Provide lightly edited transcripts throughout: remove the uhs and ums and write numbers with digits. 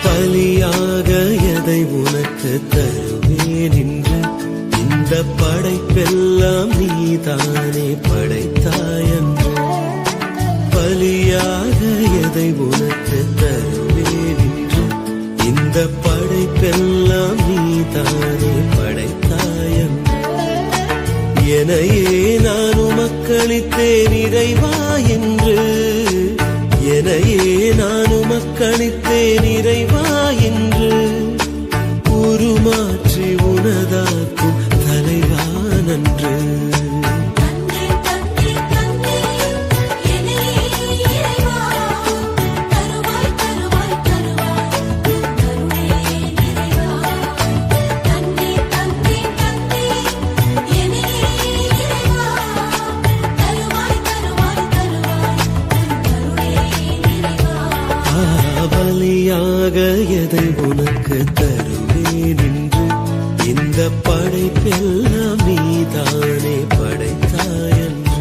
பலியாக எதை உனக்கு தருவேன் என்று இந்த படைப்பெல்லாம் நீதானே படைத்தாயன்று. பலியாக எதை உனக்கு தருவேன் என்று இந்த படைப்பெல்லாம் நீதானே படைத்தாயன்று. எனையே நான் உமக்களித்தேன் இறைவா என்று, எனையே நான் உமக்களித்தேன் இறைவா என்று உருமாற்றி உனதாக்கும் தலைவா நன்று. பலியாக எதை உனக்கு தருவேன் என்று இந்த படைப்பெல்லாம் நீதானே படைத்தாயன்று.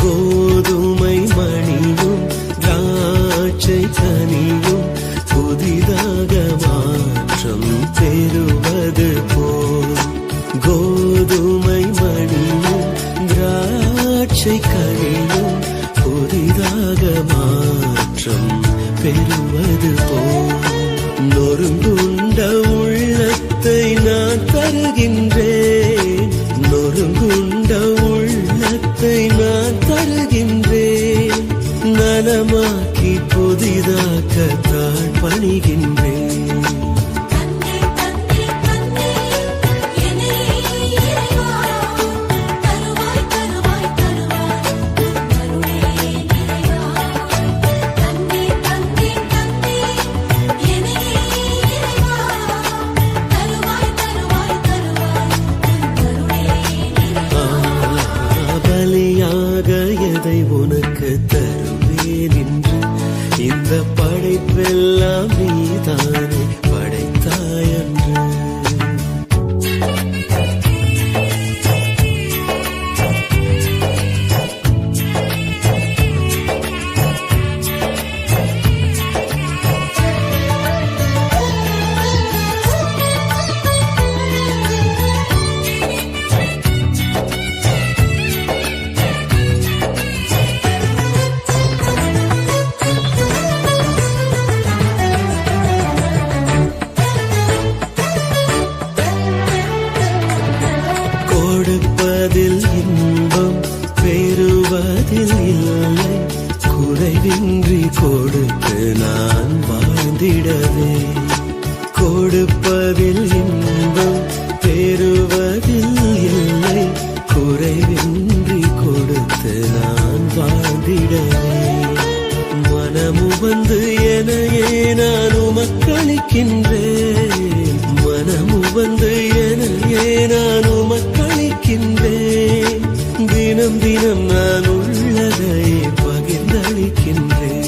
கோதுமை மணியும் திராட்சை கனியும் புதிதாக மாற்றம் பெறுவது போல், கோதுமை மணியும் திராட்சை கனியும் புதிதாக மாற்றம் பெறுவது போல், நொறுங்குண்ட உள்ளத்தை நான் தருகின்றேன், நொறுங்குண்ட உள்ளத்தை நான் தருகின்றேன், நலமாக்கி புதிதாக்கத்தான் பணிகின்றேன். எதை உனக்கு தருவேன் என்று இந்த படைப்பெல்லாம் நீதானே படைத்தாயன்று. கொடுப்பதில் இன்பம் பெறுவதில் இல்லை, குறைவின்றி கொடுத்து நான் வாழ்ந்திடவே. கொடுப்பதில் இன்பம் பெறுவதில் இல்லை, குறைவின்றி கொடுத்து நான் வாழ்ந்திடவே. வந்து எனையே நான் உமக்களிக்கின்றேன். மனமு வந்து எனையே நான் உமக்களிக்கின்றேன். தினம் தினம் நான் உள்ளதை பகிர்ந்தளிக்கின்றேன்.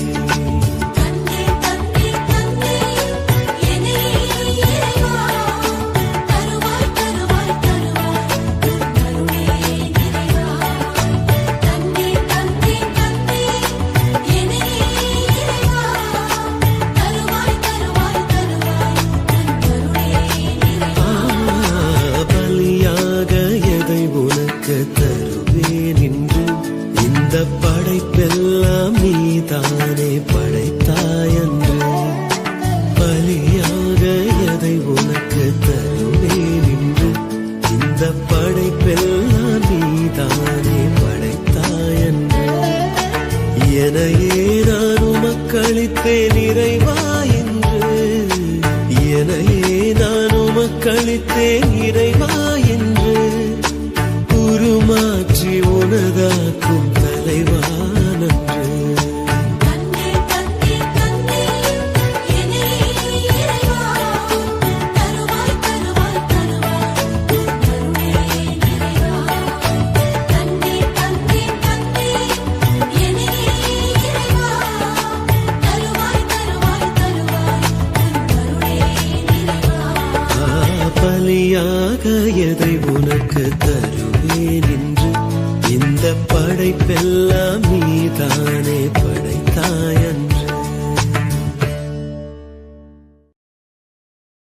தருவேன் என்று இந்த படைப்பெல்லாம் நீதானே படைத்தாயன்று. பலியாக எதை உனக்கு தருவேன் என்று இந்த படைப்பெல்லாம் நீதானே படைத்தாயன்று. எனையே நான் உமக்களித்தேன் இறைவா என்று. எனையே நான் உமக்களித்தேன் இறைவா என்று. உருமாற்றி உனதாக்கும் தலைவானன்று. பலியாக எதை உனக்கு தருவேன் என்று இந்த படைப்பெல்லாம் நீதானே படைத்தாய்.